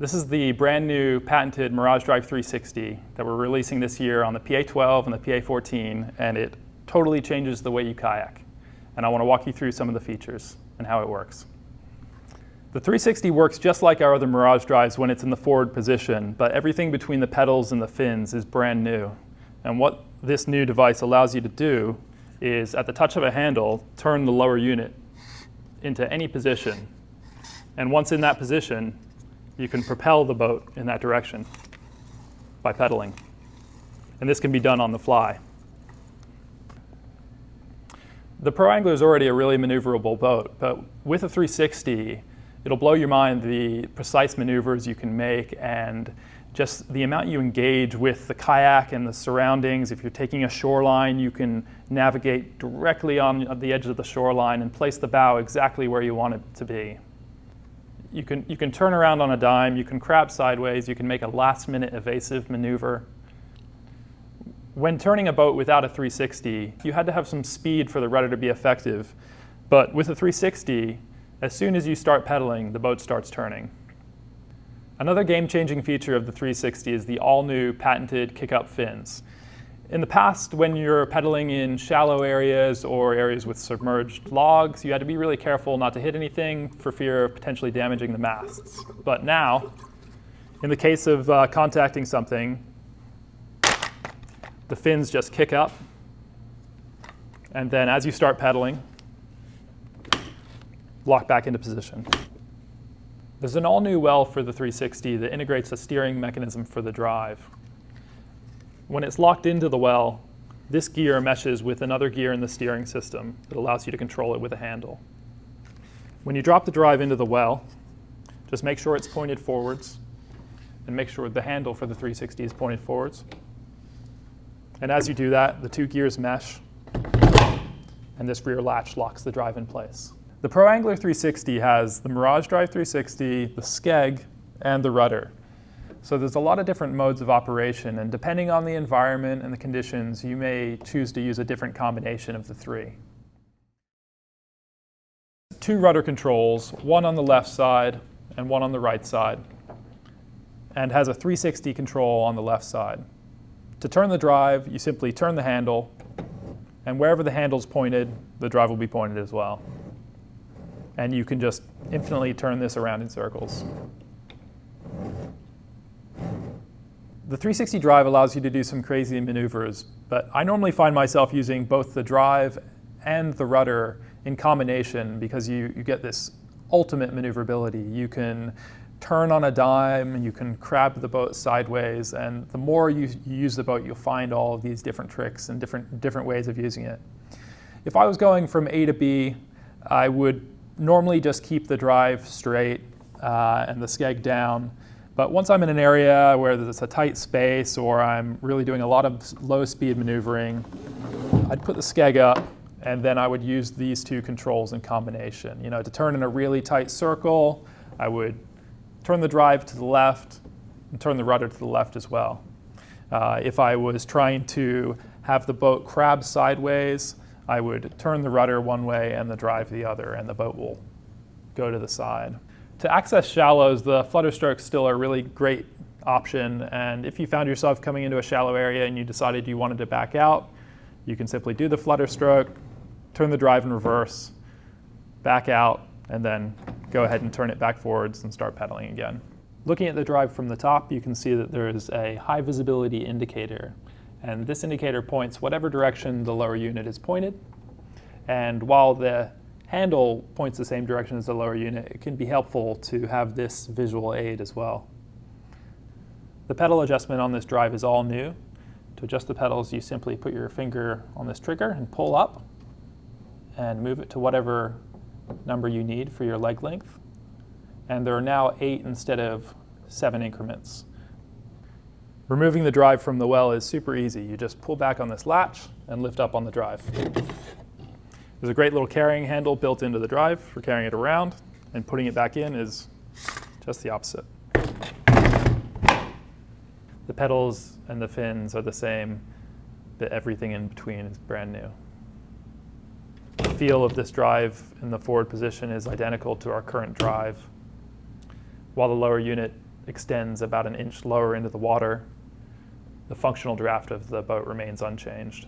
This is the brand new patented MirageDrive 360 that we're releasing this year on the PA12 and the PA14, and it totally changes the way you kayak. And I want to walk you through some of the features and how it works. The 360 works just like our other MirageDrives when it's in the forward position, but everything between the pedals and the fins is brand new. And what this new device allows you to do is, at the touch of a handle, turn the lower unit into any position. And once in that position, you can propel the boat in that direction by pedaling. And this can be done on the fly. The Pro Angler is already a really maneuverable boat, but with a 360, it'll blow your mind the precise maneuvers you can make and just the amount you engage with the kayak and the surroundings. If you're taking a shoreline, you can navigate directly on the edge of the shoreline and place the bow exactly where you want it to be. You can turn around on a dime, you can crab sideways, you can make a last-minute evasive maneuver. When turning a boat without a 360, you had to have some speed for the rudder to be effective. But with a 360, as soon as you start pedaling, the boat starts turning. Another game-changing feature of the 360 is the all-new patented kick-up fins. In the past, when you're pedaling in shallow areas or areas with submerged logs, you had to be really careful not to hit anything for fear of potentially damaging the masts. But now, in the case of contacting something, the fins just kick up, and then as you start pedaling, lock back into position. There's an all-new well for the 360 that integrates a steering mechanism for the drive. When it's locked into the well, this gear meshes with another gear in the steering system that allows you to control it with a handle. When you drop the drive into the well, just make sure it's pointed forwards and make sure the handle for the 360 is pointed forwards. And as you do that, the two gears mesh and this rear latch locks the drive in place. The Pro Angler 360 has the MirageDrive 360, the skeg, and the rudder. So there's a lot of different modes of operation, and depending on the environment and the conditions, you may choose to use a different combination of the three. Two rudder controls, one on the left side and one on the right side, and has a 360 control on the left side. To turn the drive, you simply turn the handle, and wherever the handle's pointed, the drive will be pointed as well. And you can just infinitely turn this around in circles. The 360 drive allows you to do some crazy maneuvers, but I normally find myself using both the drive and the rudder in combination because you get this ultimate maneuverability. You can turn on a dime, you can crab the boat sideways, and the more you use the boat, you'll find all of these different tricks and different ways of using it. If I was going from A to B, I would normally just keep the drive straight and the skeg down. But once I'm in an area where there's a tight space or I'm really doing a lot of low-speed maneuvering, I'd put the skeg up and then I would use these two controls in combination. You know, to turn in a really tight circle, I would turn the drive to the left and turn the rudder to the left as well. If I was trying to have the boat crab sideways, I would turn the rudder one way and the drive the other, and the boat will go to the side. To access shallows, the flutter strokes still are a really great option, and if you found yourself coming into a shallow area and you decided you wanted to back out, you can simply do the flutter stroke, turn the drive in reverse, back out, and then go ahead and turn it back forwards and start pedaling again. Looking at the drive from the top, you can see that there is a high visibility indicator, and this indicator points whatever direction the lower unit is pointed, and while the handle points the same direction as the lower unit, it can be helpful to have this visual aid as well. The pedal adjustment on this drive is all new. To adjust the pedals, you simply put your finger on this trigger and pull up and move it to whatever number you need for your leg length. And there are now 8 instead of 7 increments. Removing the drive from the well is super easy. You just pull back on this latch and lift up on the drive. There's a great little carrying handle built into the drive for carrying it around, and putting it back in is just the opposite. The pedals and the fins are the same, but everything in between is brand new. The feel of this drive in the forward position is identical to our current drive, while the lower unit extends about an inch lower into the water, the functional draft of the boat remains unchanged.